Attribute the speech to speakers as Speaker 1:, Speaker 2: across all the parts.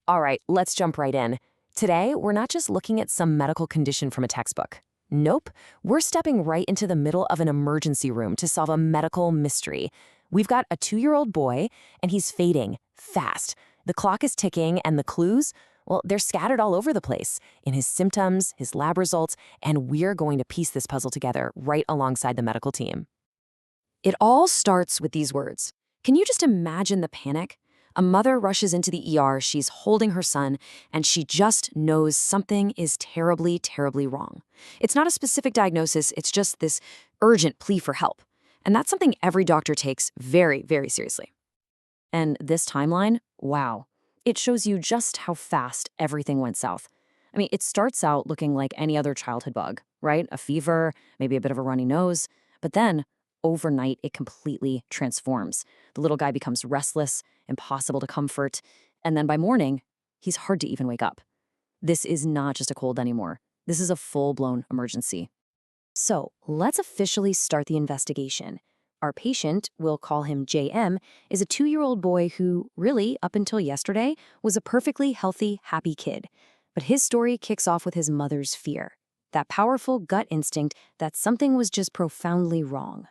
Speaker 1: All right, let's jump right in. Today, we're not just looking at some medical condition from a textbook. Nope, we're stepping right into the middle of an emergency room to solve a medical mystery. We've got a 2-year-old boy, and he's fading fast. The clock is ticking, and the clues, well, they're scattered all over the place in his symptoms, his lab results, and we're going to piece this puzzle together right alongside the medical team. It all starts with these words. Can you just imagine the panic? A mother rushes into the ER, she's holding her son, and she just knows something is terribly, terribly wrong. It's not a specific diagnosis, it's just this urgent plea for help. And that's something every doctor takes very, very seriously. And this timeline, wow, it shows you just how fast everything went south. I mean, it starts out looking like any other childhood bug, right? A fever, maybe a bit of a runny nose, but then overnight, it completely transforms. The little guy becomes restless, impossible to comfort, and then by morning, he's hard to even wake up. This is not just a cold anymore. This is a full-blown emergency. So let's officially start the investigation. Our patient, we'll call him JM, is a 2-year-old boy who, really, up until yesterday, was a perfectly healthy, happy kid. But his story kicks off with his mother's fear. That powerful gut instinct that something was just profoundly wrong.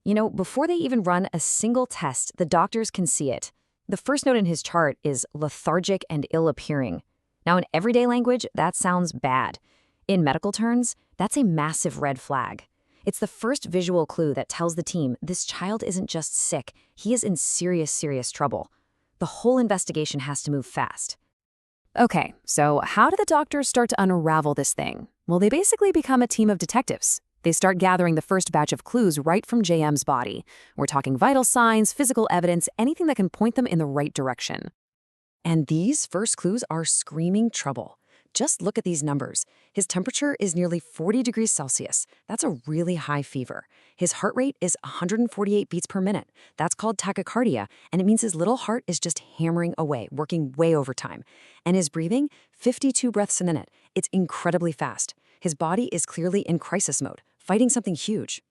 Speaker 1: You know, before they even run a single test, the doctors can see it. The first note in his chart is lethargic and ill-appearing. Now, in everyday language, that sounds bad. In medical terms, that's a massive red flag. It's the first visual clue that tells the team this child isn't just sick, he is in serious, serious trouble. The whole investigation has to move fast. Okay, so how do the doctors start to unravel this thing? Well, they basically become a team of detectives. They start gathering the first batch of clues right from JM's body. We're talking vital signs, physical evidence, anything that can point them in the right direction. And these first clues are screaming trouble. Just look at these numbers. His temperature is nearly 40 degrees Celsius. That's a really high fever. His heart rate is 148 beats per minute. That's called tachycardia, and it means his little heart is just hammering away, working way overtime. And his breathing, 52 breaths a minute. It's incredibly fast. His body is clearly in crisis mode, fighting something huge.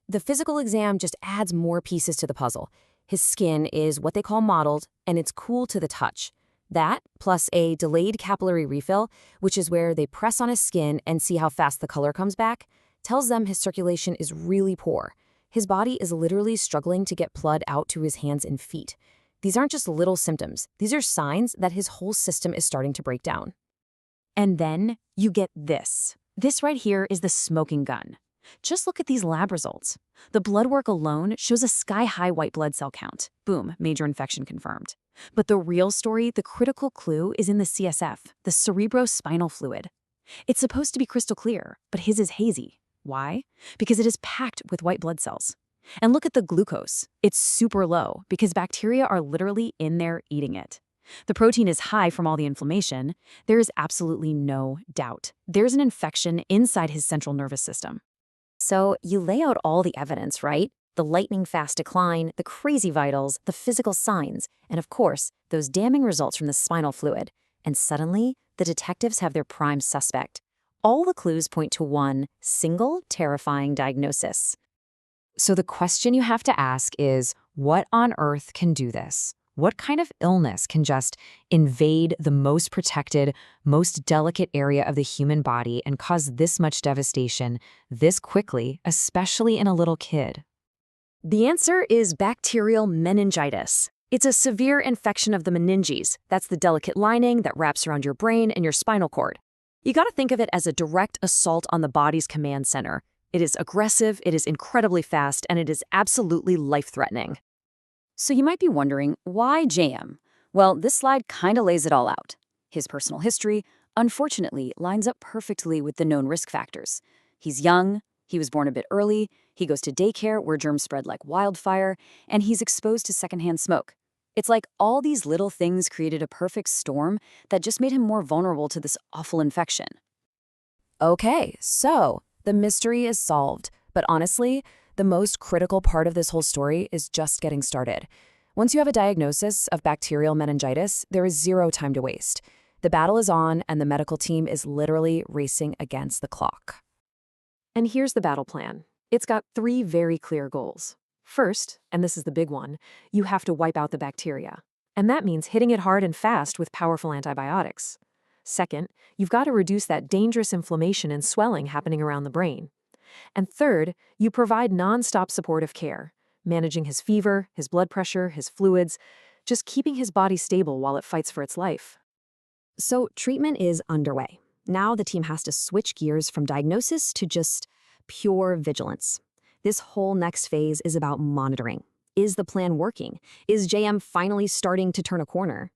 Speaker 1: The physical exam just adds more pieces to the puzzle. His skin is what they call mottled, and it's cool to the touch. That, plus a delayed capillary refill, which is where they press on his skin and see how fast the color comes back, tells them his circulation is really poor. His body is literally struggling to get blood out to his hands and feet. These aren't just little symptoms. These are signs that his whole system is starting to break down. And then you get this. This right here is the smoking gun. Just look at these lab results. The blood work alone shows a sky-high white blood cell count. Boom, major infection confirmed. But the real story, the critical clue, is in the CSF, the cerebrospinal fluid. It's supposed to be crystal clear, but his is hazy. Why? Because it is packed with white blood cells. And look at the glucose. It's super low because bacteria are literally in there eating it. The protein is high from all the inflammation. There is absolutely no doubt. There's an infection inside his central nervous system. So you lay out all the evidence, right? The lightning-fast decline, the crazy vitals, the physical signs, and of course, those damning results from the spinal fluid. And suddenly, the detectives have their prime suspect. All the clues point to one single, terrifying diagnosis. So the question you have to ask is, what on earth can do this? What kind of illness can just invade the most protected, most delicate area of the human body and cause this much devastation this quickly, especially in a little kid? The answer is bacterial meningitis. It's a severe infection of the meninges. That's the delicate lining that wraps around your brain and your spinal cord. You gotta think of it as a direct assault on the body's command center. It is aggressive, it is incredibly fast, and it is absolutely life-threatening. So you might be wondering, why JM? Well, this slide kinda lays it all out. His personal history, unfortunately, lines up perfectly with the known risk factors. He's young, he was born a bit early, he goes to daycare where germs spread like wildfire, and he's exposed to secondhand smoke. It's like all these little things created a perfect storm that just made him more vulnerable to this awful infection. Okay, so the mystery is solved, but honestly, the most critical part of this whole story is just getting started. Once you have a diagnosis of bacterial meningitis, there is zero time to waste. The battle is on, and the medical team is literally racing against the clock. And here's the battle plan. It's got 3 very clear goals. First, and this is the big one, you have to wipe out the bacteria.
Speaker 2: And that means hitting it hard and fast with powerful antibiotics. Second, you've got to reduce that dangerous inflammation and swelling happening around the brain. And third, you provide nonstop supportive care, managing his fever, his blood pressure, his fluids, just keeping his body stable while it fights for its life.
Speaker 1: So treatment is underway. Now the team has to switch gears from diagnosis to just pure vigilance. This whole next phase is about monitoring. Is the plan working? Is JM finally starting to turn a corner?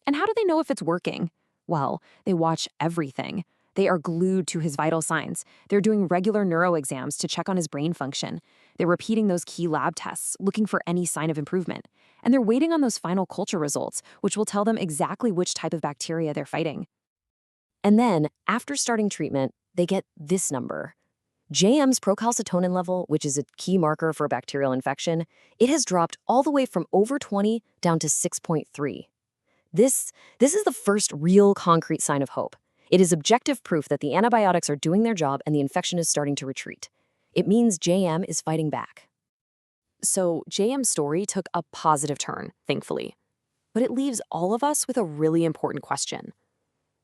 Speaker 1: And how do they know if it's working? Well, they watch everything. They are glued to his vital signs. They're doing regular neuro exams to check on his brain function. They're repeating those key lab tests, looking for any sign of improvement. And they're waiting on those final culture results, which will tell them exactly which type of bacteria they're fighting. And then, after starting treatment, they get this number. JM's procalcitonin level, which is a key marker for bacterial infection, it has dropped all the way from over 20 down to 6.3. This is the first real concrete sign of hope. It is objective proof that the antibiotics are doing their job and the infection is starting to retreat. It means JM is fighting back. So JM's story took a positive turn, thankfully. But it leaves all of us with a really important question.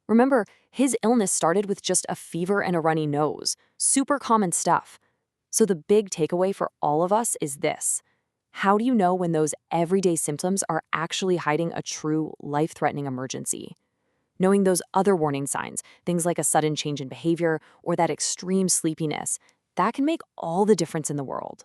Speaker 1: Remember, his illness started with just a fever and a runny nose, super common stuff. So the big takeaway for all of us is this. How do you know when those everyday symptoms are actually hiding a true life-threatening emergency? Knowing those other warning signs, things like a sudden change in behavior or that extreme sleepiness, that can make all the difference in the world.